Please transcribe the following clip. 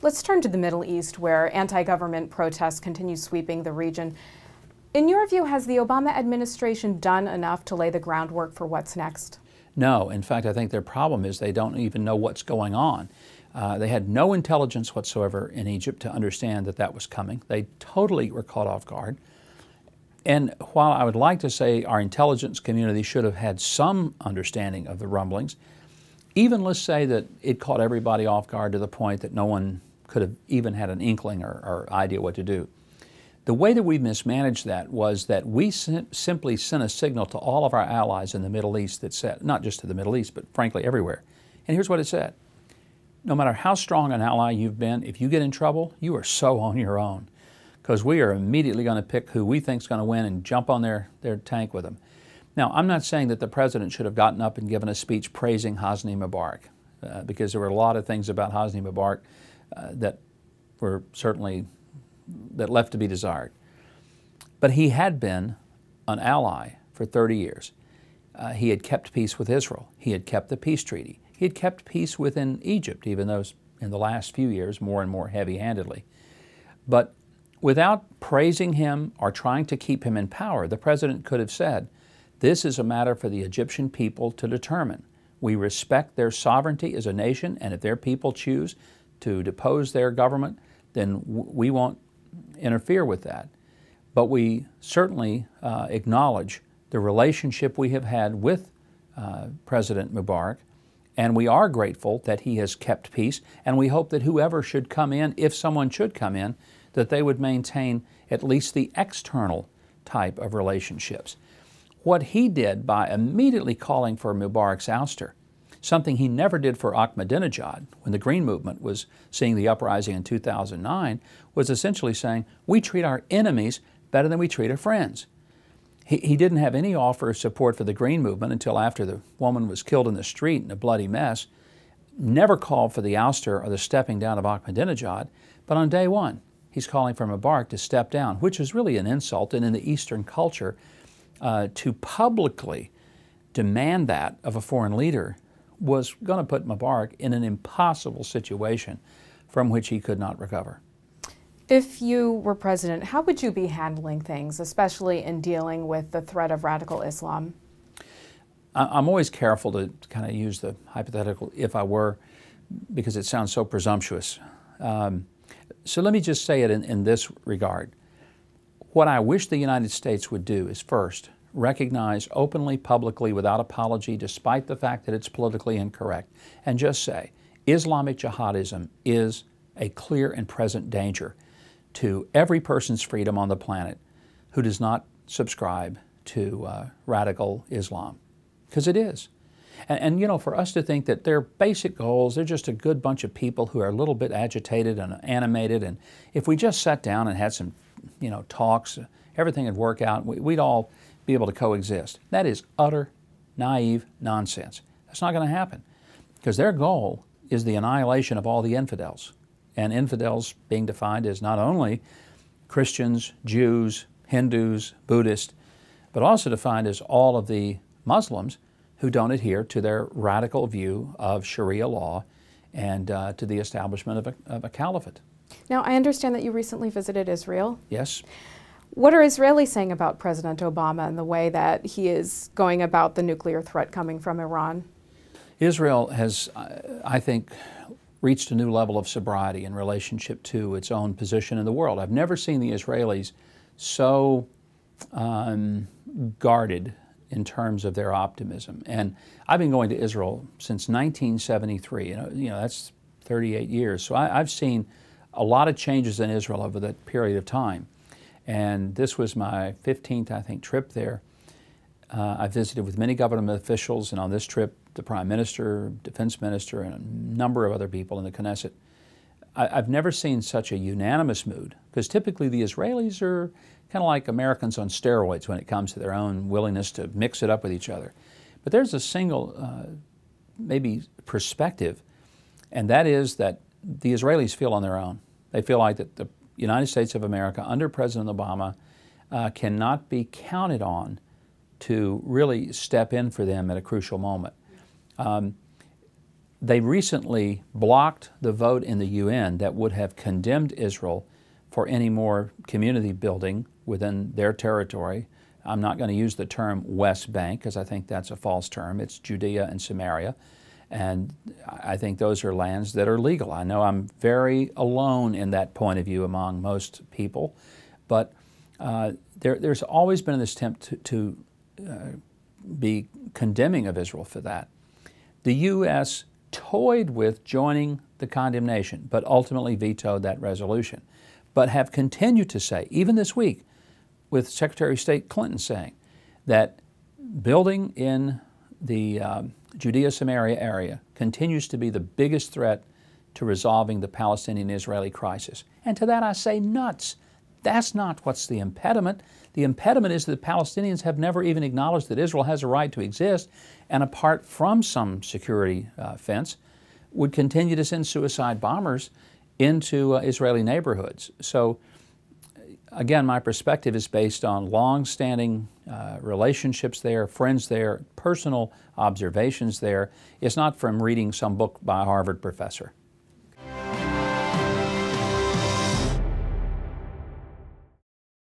Let's turn to the Middle East, where anti-government protests continue sweeping the region. In your view, has the Obama administration done enough to lay the groundwork for what's next? No. In fact, I think their problem is they don't even know what's going on. They had no intelligence whatsoever in Egypt to understand that that was coming. They totally were caught off guard. And while I would like to say our intelligence community should have had some understanding of the rumblings, even let's say that it caught everybody off guard to the point that no one could have even had an inkling or idea what to do. The way that we mismanaged that was that we simply sent a signal to all of our allies in the Middle East that said, not just to the Middle East, but frankly everywhere. And here's what it said. No matter how strong an ally you've been, if you get in trouble, you are so on your own, because we are immediately going to pick who we think is going to win and jump on their tank with them. Now, I'm not saying that the president should have gotten up and given a speech praising Hosni Mubarak, because there were a lot of things about Hosni Mubarak that were certainly, that left to be desired. But he had been an ally for 30 years. He had kept peace with Israel. He had kept the peace treaty. He had kept peace within Egypt, even though in the last few years more and more heavy-handedly. But without praising him or trying to keep him in power, the president could have said, this is a matter for the Egyptian people to determine. We respect their sovereignty as a nation, and if their people choose to depose their government, then we won't interfere with that. But we certainly acknowledge the relationship we have had with President Mubarak, and we are grateful that he has kept peace, and we hope that whoever should come in, if someone should come in, that they would maintain at least the external type of relationships. What he did by immediately calling for Mubarak's ouster, something he never did for Ahmadinejad when the Green Movement was seeing the uprising in 2009, was essentially saying, we treat our enemies better than we treat our friends. He didn't have any offer of support for the Green Movement until after the woman was killed in the street in a bloody mess, never called for the ouster or the stepping down of Ahmadinejad, but on day one, he's calling for Mubarak to step down, which is really an insult, and in the Eastern culture, to publicly demand that of a foreign leader was going to put Mubarak in an impossible situation from which he could not recover. If you were president, how would you be handling things, especially in dealing with the threat of radical Islam? I'm always careful to kind of use the hypothetical if I were, because it sounds so presumptuous. So let me just say it in this regard. What I wish the United States would do is first recognize openly, publicly, without apology, despite the fact that it's politically incorrect, and just say Islamic jihadism is a clear and present danger to every person's freedom on the planet who does not subscribe to radical Islam, because it is. And you know, for us to think that their basic goals, they're just a good bunch of people who are a little bit agitated and animated, and if we just sat down and had some, you know, talks, everything would work out, we'd all be able to coexist. That is utter, naive nonsense. That's not going to happen, because their goal is the annihilation of all the infidels. And infidels being defined as not only Christians, Jews, Hindus, Buddhists, but also defined as all of the Muslims who don't adhere to their radical view of Sharia law and to the establishment of a caliphate. Now, I understand that you recently visited Israel. Yes. What are Israelis saying about President Obama and the way that he is going about the nuclear threat coming from Iran? Israel has, I think, reached a new level of sobriety in relationship to its own position in the world. I've never seen the Israelis so guarded in terms of their optimism. And I've been going to Israel since 1973. You know, that's 38 years. So I've seen a lot of changes in Israel over that period of time. And this was my 15th, I think, trip there. I visited with many government officials, and on this trip, the Prime Minister, Defense Minister, and a number of other people in the Knesset. I've never seen such a unanimous mood, because typically the Israelis are kind of like Americans on steroids when it comes to their own willingness to mix it up with each other. But there's a single, maybe, perspective, and that is that the Israelis feel on their own. They feel like that the United States of America, under President Obama, cannot be counted on to really step in for them at a crucial moment. they recently blocked the vote in the UN that would have condemned Israel for any more community building within their territory. I'm not going to use the term West Bank because I think that's a false term. It's Judea and Samaria. And I think those are lands that are legal. I know I'm very alone in that point of view among most people, but there's always been this attempt to be condemning of Israel for that. The U.S. toyed with joining the condemnation, but ultimately vetoed that resolution, but have continued to say, even this week, with Secretary of State Clinton saying that building in the Judea-Samaria area continues to be the biggest threat to resolving the Palestinian-Israeli crisis. And to that I say nuts. That's not what's the impediment. The impediment is that the Palestinians have never even acknowledged that Israel has a right to exist, and apart from some security fence, would continue to send suicide bombers into Israeli neighborhoods. So again, my perspective is based on long-standing relationships there, friends there, personal observations there. It's not from reading some book by a Harvard professor.